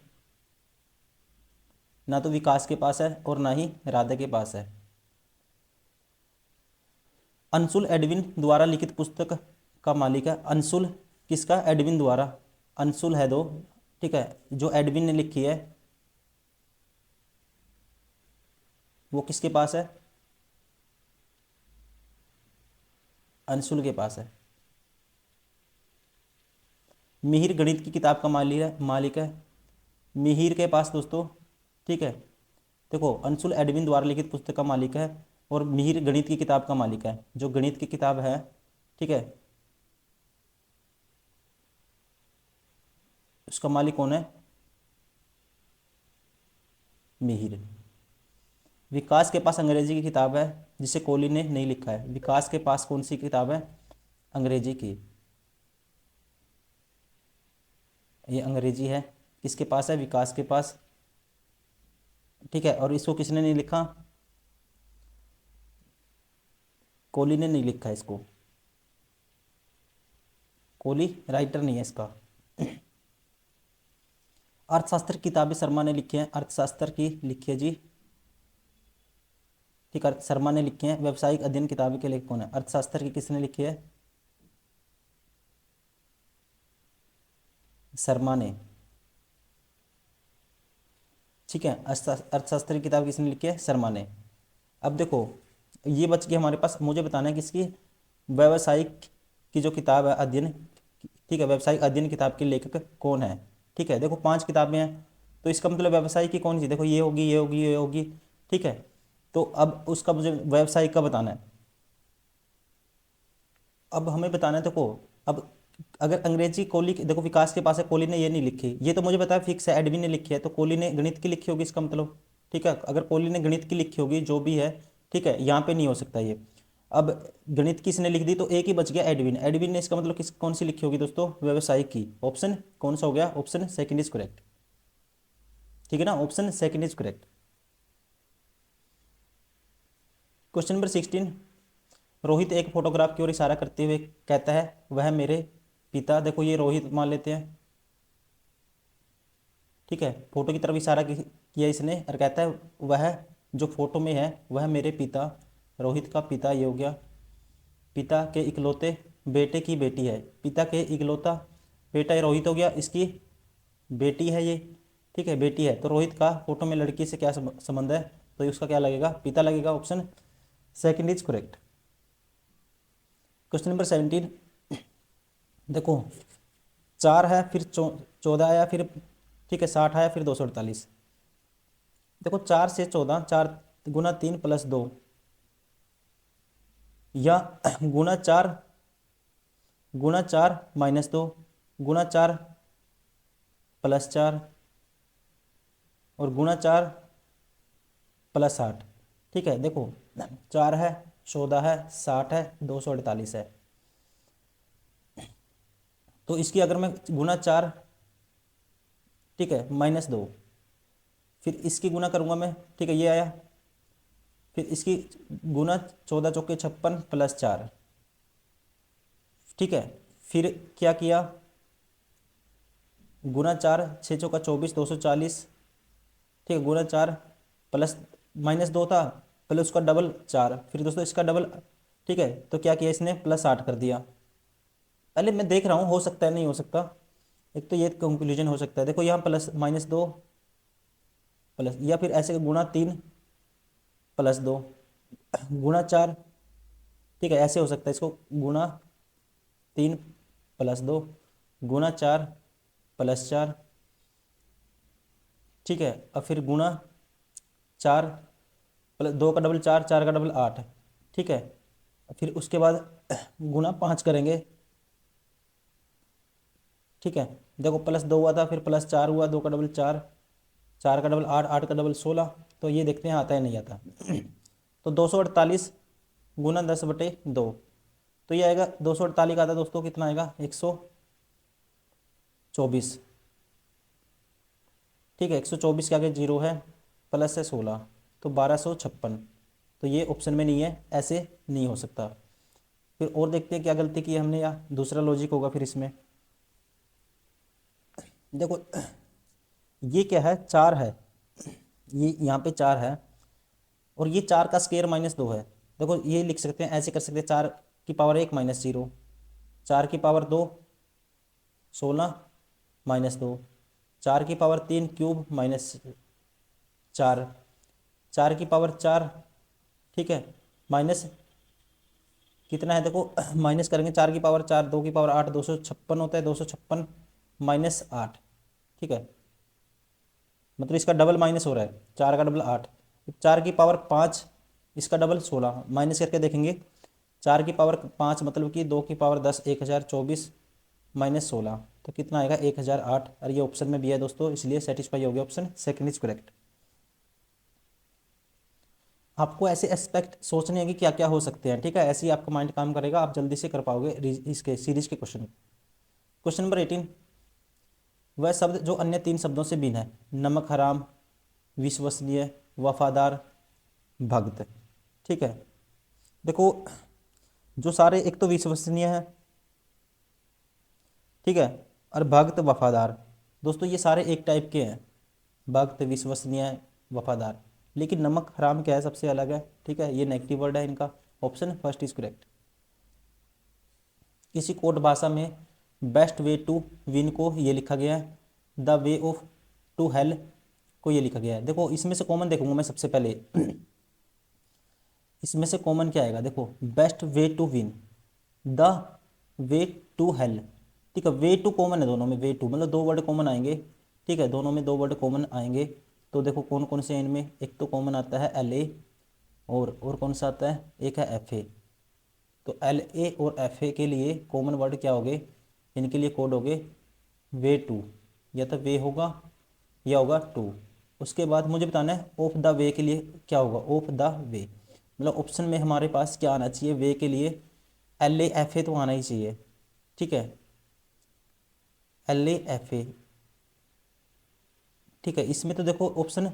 ना तो विकास के पास है और ना ही राधा के पास है। अंशुल एडविन द्वारा लिखित पुस्तक का मालिक है। अंशुल किसका? एडविन द्वारा। अंशुल है दो। ठीक है, जो एडविन ने लिखी है वो किसके पास है? अंशुल के पास है। मिहिर गणित की किताब का मालिक है। मिहिर के पास दोस्तों, ठीक है, देखो अंशुल एडविन द्वारा लिखित पुस्तक का मालिक है और मिहिर गणित की किताब का मालिक है। जो गणित की किताब है, ठीक है, उसका मालिक कौन है? मिहिर। विकास के पास अंग्रेजी की किताब है जिसे कोहली ने नहीं लिखा है। विकास के पास कौन सी किताब है? अंग्रेजी की। ये अंग्रेजी है, किसके पास है? विकास के पास। ठीक है, और इसको किसने नहीं लिखा? कोहली ने नहीं लिखा है इसको। कोहली राइटर नहीं है इसका। अर्थशास्त्र की किताबें शर्मा ने लिखी है। अर्थशास्त्र की लिखी है जी, ठीक है, शर्मा ने लिखी है। व्यावसायिक अध्ययन किताबें के लेखक कौन है? अर्थशास्त्र की किसने लिखी है? शर्मा ने। ठीक है, अर्थशास्त्र की किताब किसने लिखी है? शर्मा ने। अब देखो ये बच गया हमारे पास, मुझे बताना है किसकी? व्यावसायिक की जो किताब है अध्ययन, ठीक है, व्यावसायिक अध्ययन किताब के लेखक कौन है? ठीक है, देखो 5 किताबें हैं, तो इसका मतलब व्यवसाय की कौन सी? देखो ये होगी, ये होगी, ये होगी। ठीक है, तो अब उसका मुझे व्यवसायिक का बताना है। अब हमें बताना है, देखो अब अगर अंग्रेजी कोहली देखो विकास के पास है, कोहली ने ये नहीं लिखी, ये तो मुझे पता है फिक्स है, एडविन ने लिखी है, तो कोहली ने गणित की लिखी होगी इसका मतलब। ठीक है, अगर कोहली ने गणित की लिखी होगी जो भी है, ठीक है, यहाँ पे नहीं हो सकता ये। अब गणित किसने लिख दी? तो एक ही बच गया, एडविन। एडविन ने इसका मतलब किस कौन सी लिखी होगी दोस्तों? व्यवसायिक की। ऑप्शन कौन सा हो गया? Option second is correct. ठीक है ना, option second is correct. Question number 16, Rohit एक फोटोग्राफ की ओर इशारा करते हुए कहता है वह मेरे पिता। देखो ये रोहित मान लेते हैं। ठीक है, फोटो की तरफ इशारा किया इसने और कहता है वह जो फोटो में है वह मेरे पिता। रोहित का पिता ये हो गया। पिता के इकलौते बेटे की बेटी है। पिता के इकलौता बेटा ये रोहित हो गया, इसकी बेटी है ये। ठीक है, बेटी है, तो रोहित का फोटो में लड़की से क्या संबंध है? तो ये उसका क्या लगेगा? पिता लगेगा। Option second is correct. Question number 17, देखो 4 है, फिर 14 आया, फिर ठीक है 60 आया, फिर 248। देखो 4 से 14, 4 गुना 3 प्लस 2, या गुना 4 माइनस 2, गुना 4 प्लस 4, और गुना 4 प्लस 8। ठीक है, देखो 4 है, 14 है, 60 है, 248 है। तो इसकी अगर मैं गुना 4, ठीक है, माइनस 2, फिर इसकी गुना करूंगा मैं, ठीक है, ये आया, फिर इसकी गुना 14 चौके 56 प्लस 4। ठीक है, फिर क्या किया? गुना 4 6 चौका 24 240। ठीक है, गुना 4 प्लस माइनस 2 था, पहले उसका डबल 4, फिर दोस्तों इसका डबल। ठीक है, तो क्या किया इसने, +8 कर दिया। पहले मैं देख रहा हूँ हो सकता है नहीं हो सकता, एक तो ये कंक्लूजन हो सकता है, देखो यहाँ प्लस -2 प्लस, या फिर ऐसे गुणा 3 +2 गुणा 4, ठीक है ऐसे हो सकता है, इसको गुणा 3 +2 गुणा 4 +4, ठीक है, और फिर गुणा 4 +2 का डबल 4, 4 का डबल 8, ठीक है, फिर उसके बाद गुणा 5 करेंगे, ठीक है, देखो +2 हुआ था, फिर +4 हुआ, 2 का डबल 4, 4 का डबल 8, 8 का डबल 16, तो ये देखते हैं आता है नहीं आता। तो 248 गुना 10/2, तो ये आएगा 248 का आता है दोस्तों, कितना आएगा 124, ठीक है, 124 के आगे 0 है, प्लस है 16, तो 1256, तो ये ऑप्शन में नहीं है, ऐसे नहीं हो सकता। फिर और देखते हैं क्या गलती की है हमने, या दूसरा लॉजिक होगा फिर इसमें। देखो ये क्या है, 4 है, ये यहाँ पे 4 है, और ये 4 का स्क्वायर -2 है। देखो ये लिख सकते हैं, ऐसे कर सकते हैं, 4 की पावर 1 -0, 4 की पावर 2 16 -2, 4 की पावर 3 क्यूब -4, 4 की पावर 4, ठीक है, माइनस कितना है देखो माइनस करेंगे, 4 की पावर 4, 2 की पावर 8, 256 होता है, 256 -8, ठीक है, मतलब इसका डबल माइनस हो रहा है, 4 का डबल 8, 4 की पावर 5, इसका डबल 16, माइनस करके देखेंगे, 4 की पावर 5 मतलब कि 2 की पावर 10, 1024 -16, तो कितना आएगा 1008, और ये ऑप्शन में भी है दोस्तों, इसलिए सेटिस्फाई हो गया, ऑप्शन सेकंड इज करेक्ट। आपको ऐसे एस्पेक्ट सोचने हैं कि क्या क्या हो सकते हैं, ठीक है, ऐसे ही आपका माइंड काम करेगा, आप जल्दी से कर पाओगे इसके सीरीज के क्वेश्चन। क्वेश्चन नंबर 18, वह शब्द जो अन्य 3 शब्दों से भिन्न है, नमक हराम, विश्वसनीय, वफादार, भक्त, ठीक है, देखो जो सारे, एक तो विश्वसनीय है, ठीक है, और भक्त वफादार, दोस्तों ये सारे एक टाइप के हैं, भक्त विश्वसनीय वफादार, लेकिन नमक हराम क्या है, सबसे अलग है, ठीक है, ये नेगेटिव वर्ड है इनका, ऑप्शन फर्स्ट इज करेक्ट। किसी कोड भाषा में बेस्ट वे टू विन को ये लिखा गया है, the way of to hell को ये लिखा गया है। देखो इसमें से कॉमन देखूंगा मैं सबसे पहले इसमें से कॉमन क्या आएगा, देखो best way to win, the way to hell, ठीक है, वे टू कॉमन है दोनों में, वे टू मतलब 2 वर्ड कॉमन आएंगे, ठीक है, दोनों में 2 वर्ड कॉमन आएंगे, तो देखो कौन कौन से हैं इनमें, एक तो कॉमन आता है LA, और कौन सा आता है, एक है FA, तो LA और FA के लिए कॉमन वर्ड क्या हो गए, इनके लिए कोड हो गए वे टू, या तो वे होगा या होगा टू। उसके बाद मुझे बताना है ऑफ द वे के लिए क्या होगा, ऑफ द वे, मतलब ऑप्शन में हमारे पास क्या आना चाहिए, वे के लिए LA FA तो आना ही चाहिए, ठीक है, LA FA, ठीक है, इसमें तो देखो ऑप्शन,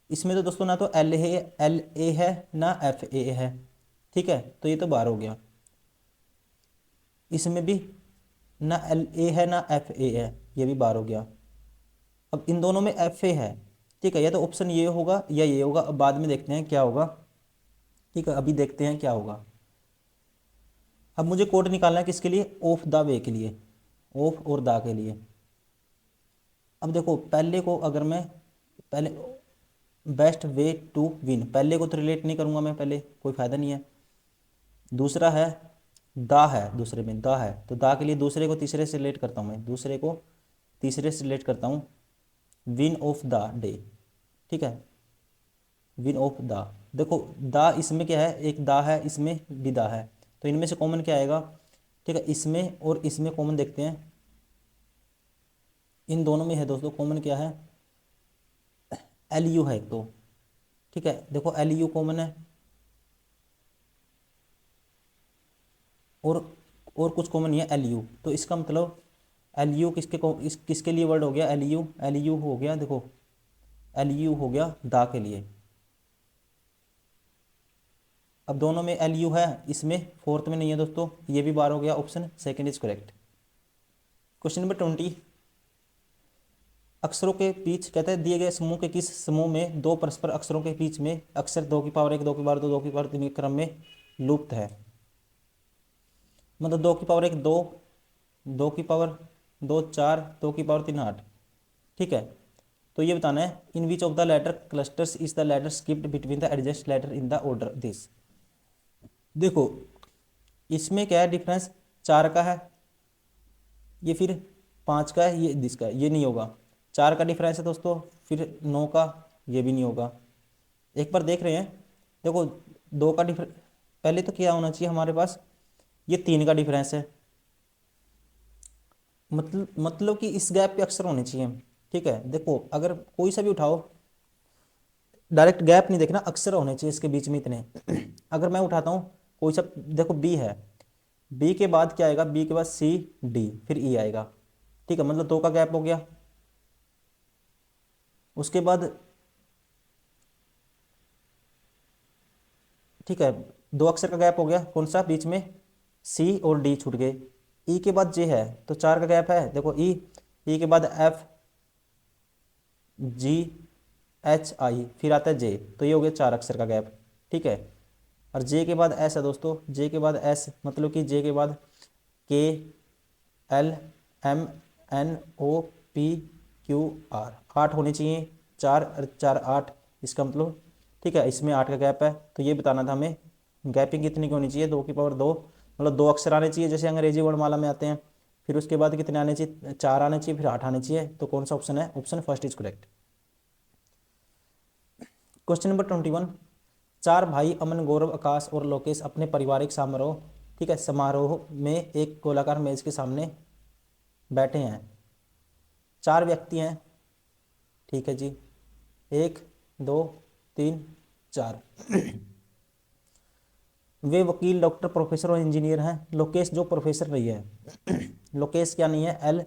इसमें तो दोस्तों ना तो LA है ना FA है, ठीक है, तो ये तो बाहर हो गया, इसमें भी ना LA है ना FA है, ये भी बाहर हो गया। अब इन दोनों में FA है, ठीक है, या तो ऑप्शन ये होगा या ये होगा, अब बाद में देखते हैं क्या होगा, ठीक है, अभी देखते हैं क्या होगा। अब मुझे कोड निकालना है किसके लिए, ऑफ द वे के लिए, ऑफ और द के लिए। अब देखो पहले को अगर मैं, पहले बेस्ट वे टू विन, पहले को तो रिलेट नहीं करूंगा मैं, पहले कोई फायदा नहीं है। दूसरा है दा है, दूसरे में दा है, तो दा के लिए दूसरे को तीसरे से रिलेट करता हूँ मैं, दूसरे को तीसरे से रिलेट करता हूँ, विन ऑफ द डे, ठीक है, विन ऑफ द, देखो दा इसमें क्या है, एक दा है, इसमें भी दा है, तो इनमें से कॉमन क्या आएगा, ठीक है, इसमें और इसमें कॉमन देखते हैं, इन दोनों में है दोस्तों कॉमन क्या है, LU है एक तो, ठीक है, देखो LU कॉमन है, और और कुछ कॉमन नहीं है LU, तो इसका मतलब LU किसके लिए वर्ड हो गया, LU हो गया, देखो LU हो गया दा के लिए। अब दोनों में LU है, इसमें फोर्थ में नहीं है दोस्तों, ये भी बार हो गया, option second is correct. Question number 20, अक्षरों के बीच कहते हैं दिए गए समूह के किस समूह में 2 परस्पर अक्षरों के बीच में अक्षर 2 की पावर 1, 2 की पावर 2, 2 की पावर 3 के क्रम में लुप्त है। मतलब 2 की पावर 1 2, 2 की पावर 2 4, 2 की पावर 3 8। ठीक है, तो ये बताना है in which of the letter clusters is the letter skipped between the adjust letter in the order this. देखो इसमें क्या है डिफरेंस, 4 का है, ये फिर 5 का है, ये दिस का है, ये नहीं होगा। 4 का डिफरेंस है दोस्तों, फिर 9 का, ये भी नहीं होगा। एक बार देख रहे हैं, देखो 2 का डिफरेंस, पहले तो क्या होना चाहिए हमारे पास, ये 3 का डिफरेंस है, मतलब कि इस गैप पे अक्सर होने चाहिए। ठीक है, देखो अगर कोई सा भी उठाओ, डायरेक्ट गैप नहीं देखना, अक्सर होने चाहिए इसके बीच में इतने। अगर मैं उठाता हूँ कोई सा, देखो बी है, बी के बाद क्या आएगा, बी के बाद सी डी फिर ई आएगा। ठीक है, मतलब 2 का गैप हो गया। उसके बाद ठीक है, 2 अक्षर का गैप हो गया, कौन सा बीच में, सी और डी छूट गए। ई के बाद जे है तो 4 का गैप है, देखो ई, ई के बाद एफ जी एच आई फिर आता है जे, तो ये हो गया 4 अक्षर का गैप। ठीक है, और जे के बाद एस है दोस्तों, जे के बाद एस मतलब कि जे के बाद K L M N O P Q R, 8 होने चाहिए, 4 और 4 8, इसका मतलब। ठीक है, इसमें 8 का गैप है, तो ये बताना था हमें गैपिंग कितनी की होनी चाहिए, 2 की पावर 2, मतलब 2 अक्षर आने चाहिए जैसे अंग्रेजी वर्णमाला में आते हैं। फिर उसके बाद कितने आने चाहिए, 4 आने चाहिए, फिर 8 आने चाहिए। तो कौन सा ऑप्शन है, option first is correct. Question number 21, 4 भाई अमन गौरव आकाश और लोकेश अपने पारिवारिक समारोह, ठीक है, समारोह में एक गोलाकार मेज के सामने बैठे हैं। 4 व्यक्ति हैं, ठीक है जी, 1 2 3 4। वे वकील, डॉक्टर, प्रोफेसर और इंजीनियर हैं। लोकेश जो प्रोफेसर नहीं है, लोकेश क्या नहीं है, एल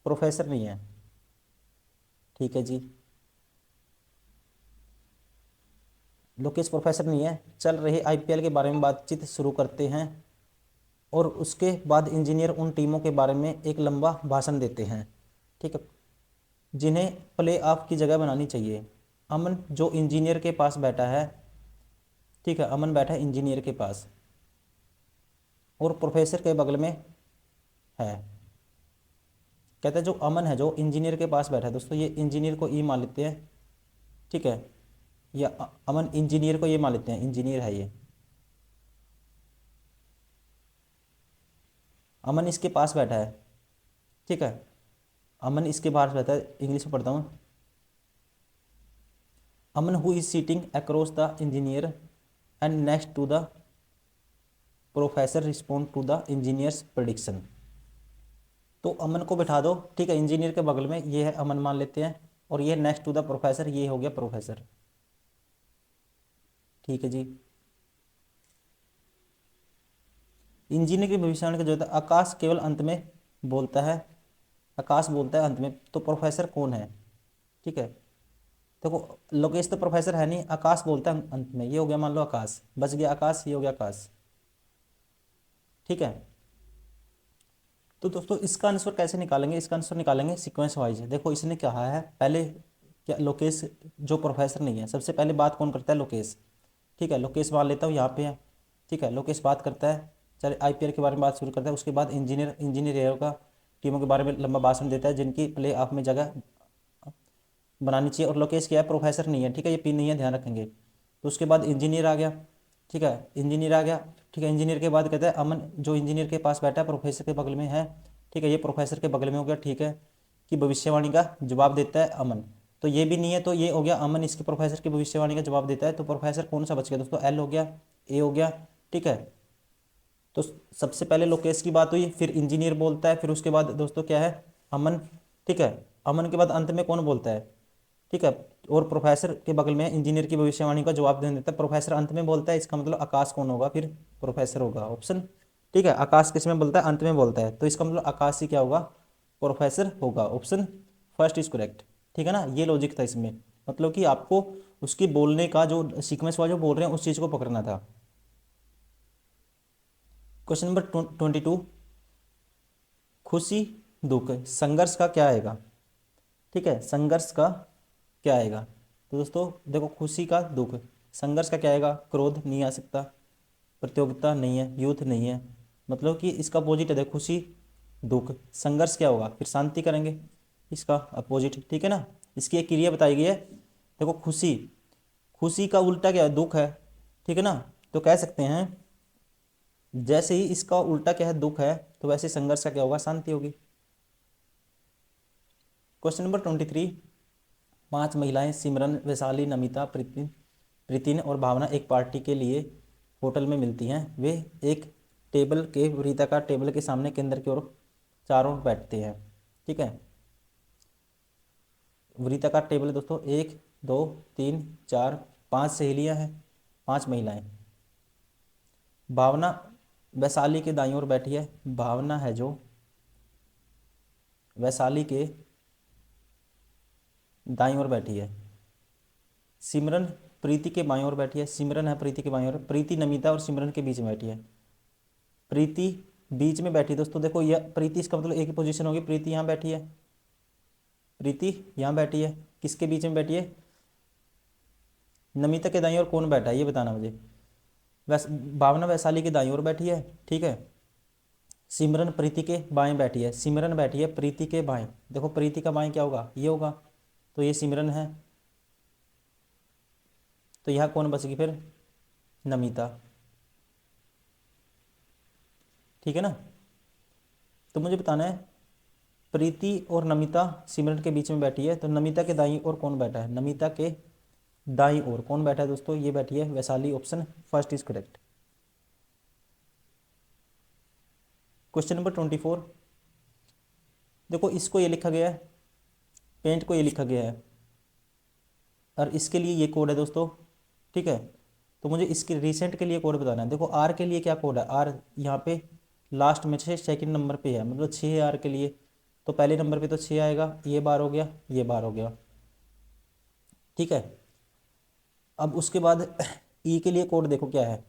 प्रोफेसर नहीं है। ठीक है जी, लोकेश प्रोफेसर नहीं है। चल रहे आईपीएल के बारे में बातचीत शुरू करते हैं और उसके बाद इंजीनियर उन टीमों के बारे में एक लंबा भाषण देते हैं, ठीक है, जिन्हें प्ले ऑफ की जगह बनानी चाहिए। अमन जो इंजीनियर के पास बैठा है, ठीक है, अमन बैठा है इंजीनियर के पास और प्रोफेसर के बगल में है। कहते हैं जो अमन है जो इंजीनियर के पास बैठा है, दोस्तों ये इंजीनियर को ई मान लेते हैं। ठीक है, या अमन इंजीनियर को ये मान लेते हैं, इंजीनियर है ये। अमन इसके पास बैठा है, ठीक है, अमन इसके पास बैठा है, इंग्लिश में पढ़ता हूँ। Aman who is sitting across the engineer and next to the professor respond to the engineer's prediction. तो अमन को बैठा दो, ठीक है, इंजीनियर के बगल में, ये है अमन मान लेते हैं, और ये नेक्स्ट टू द प्रोफेसर, ये हो गया प्रोफेसर। ठीक है जी, इंजीनियर की भविष्यवाणी का जो होता है, आकाश केवल अंत में बोलता है, आकाश बोलता है अंत में, तो प्रोफेसर कौन है। ठीक है, देखो लोकेश तो प्रोफेसर है नहीं, आकाश बोलता है अंत में, ये हो गया मान लो आकाश, बच गया आकाश, ये हो गया आकाश। ठीक है, तो दोस्तों इसका आंसर कैसे निकालेंगे, इसका आंसर निकालेंगे सीक्वेंस वाइज। देखो इसने कहा है पहले क्या, लोकेश जो प्रोफेसर नहीं है, सबसे पहले बात कौन करता है, लोकेश। ठीक है, लोकेश मान लेता हूँ यहाँ पे है। ठीक है, लोकेश बात करता है, चले आईपीएल के बारे में बात शुरू करता है। उसके बाद इंजीनियर का टीमों के बारे में लंबा भाषण देता है जिनकी प्ले ऑफ में जगह बनानी चाहिए। और लोकेश क्या है, प्रोफेसर नहीं है, ठीक है, ये पिन नहीं है, ध्यान रखेंगे। तो उसके बाद इंजीनियर आ गया, ठीक है, इंजीनियर आ गया। ठीक है, इंजीनियर के बाद कहता है अमन जो इंजीनियर के पास बैठा है प्रोफेसर के बगल में है, ठीक है, ये प्रोफेसर के बगल में हो गया। ठीक है, कि भविष्यवाणी का जवाब देता है अमन, तो ये भी नहीं है, तो ये हो गया अमन इसके प्रोफेसर की भविष्यवाणी का जवाब देता है। तो प्रोफेसर कौन सा बच गया दोस्तों, एल हो गया, ए हो गया। ठीक है, तो सबसे पहले लोकेश की बात हुई, फिर इंजीनियर बोलता है, फिर उसके बाद दोस्तों क्या है, अमन। ठीक है, अमन के बाद अंत में कौन बोलता है, ठीक है, और प्रोफेसर के बगल में इंजीनियर की भविष्यवाणी का जवाब दे देता है, प्रोफेसर अंत में बोलता है, इसका मतलब आकाश कौन होगा, फिर प्रोफेसर होगा ऑप्शन। ठीक है, आकाश किस में बोलता है, अंत में बोलता है, तो इसका मतलब आकाश ही क्या होगा, प्रोफेसर होगा, ऑप्शन फर्स्ट इज करेक्ट। ठीक है ना, ये लॉजिक था इसमें, मतलब कि आपको उसकी बोलने का जो सीक्वेंस वाइज जो बोल रहे हैं उस चीज़ को पकड़ना था। क्वेश्चन नंबर 22, खुशी दुख संघर्ष का क्या आएगा। ठीक है, संघर्ष का क्या आएगा, तो दोस्तों देखो खुशी का दुख, संघर्ष का क्या आएगा, क्रोध नहीं आ सकता। प्रतियोगिता नहीं है, यूथ नहीं है, मतलब कि इसका अपोजिट है देखो, खुशी दुख, संघर्ष क्या होगा, फिर शांति करेंगे, इसका अपोजिट, ठीक है ना। इसकी एक क्रिया बताई गई है, देखो खुशी, खुशी का उल्टा क्या है, दुख है, ठीक है ना। तो कह सकते हैं जैसे ही इसका उल्टा क्या है, दुख है, तो वैसे संघर्ष का क्या होगा, शांति होगी। क्वेश्चन नंबर 23, 5 महिलाएं सिमरन, वैशाली, नमिता, प्रीतिन और भावना एक पार्टी के लिए होटल में मिलती हैं। वे एक टेबल के वृत्ताकार टेबल के सामने केंद्र की ओर चारों बैठते हैं, ठीक है। वृत्ताकार टेबल है दोस्तों, 1 2 3 4 5 सहेलियां हैं, 5 महिलाएं। भावना वैशाली के दाईं ओर बैठी है, भावना है जो वैशाली के दाईं ओर बैठी है। सिमरन प्रीति के बाईं ओर बैठी है, सिमरन है प्रीति के बाईं ओर, प्रीति नमिता और सिमरन के बीच में बैठी है। प्रीति बीच में बैठी है दोस्तों, देखो यह प्रीति, इसका मतलब एक ही पोजीशन होगी, प्रीति यहाँ बैठी है, प्रीति यहाँ बैठी है, किसके बीच में बैठी है, नमिता के दाईं ओर कौन बैठा है ये बताना मुझे। भावना वैशाली के दाईं ओर बैठी है, ठीक है। सिमरन प्रीति के बाएं बैठी है, सिमरन बैठी है प्रीति के बाएं, देखो प्रीति का बाएं क्या होगा, ये होगा, तो ये सिमरन है, तो यहाँ कौन बचेगी फिर, नमिता, ठीक है ना। तो मुझे बताना है प्रीति और नमिता सिमरन के बीच में बैठी है, तो नमिता के दाईं ओर कौन बैठा है, नमिता के दाईं ओर कौन बैठा है दोस्तों, ये बैठी है Vaishali, option first is correct. Question number 24, देखो इसको ये लिखा गया है, पेंट को ये लिखा गया है, और इसके लिए ये कोड है दोस्तों, ठीक है। तो मुझे इसके रिसेंट के लिए कोड बताना है। देखो आर के लिए क्या कोड है, आर यहाँ पे लास्ट में से सेकंड नंबर पे है, मतलब 6 है आर के लिए, तो पहले नंबर पे तो 6 आएगा, ये बार हो गया, ये बार हो गया, ठीक है। अब उसके बाद ई के लिए कोड देखो क्या है,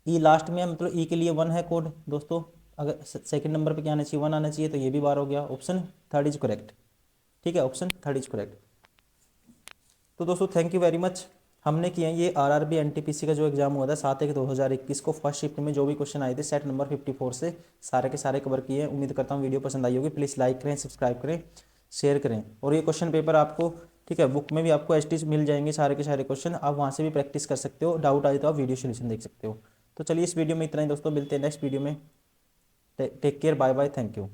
ई लास्ट में है, मतलब ई के लिए 1 है कोड दोस्तों, अगर सेकंड नंबर पे क्या आना चाहिए, 1 आना चाहिए, तो ये भी बार हो गया, ऑप्शन थर्ड इज करेक्ट, ठीक है, ऑप्शन थर्ड इज करेक्ट। तो दोस्तों थैंक यू वेरी मच, हमने किया ये आरआरबी एनटीपीसी का जो एग्जाम हुआ था 7/1/2021 को फर्स्ट शिफ्ट में जो भी क्वेश्चन आए थे सेट नंबर 54 से सारे के सारे कवर किए हैं। उम्मीद करता हूँ वीडियो पसंद आई होगी, प्लीज़ लाइक करें, सब्सक्राइब करें, शेयर करें। और ये क्वेश्चन पेपर आपको, ठीक है, बुक में भी आपको एसटी मिल जाएंगे सारे के सारे क्वेश्चन, आप वहाँ से भी प्रैक्टिस कर सकते हो, डाउट आए तो आप वीडियो सोल्यूशन देख सकते हो। तो चलिए इस वीडियो में इतना ही दोस्तों, मिलते हैं नेक्स्ट वीडियो में, take care, bye bye, thank you.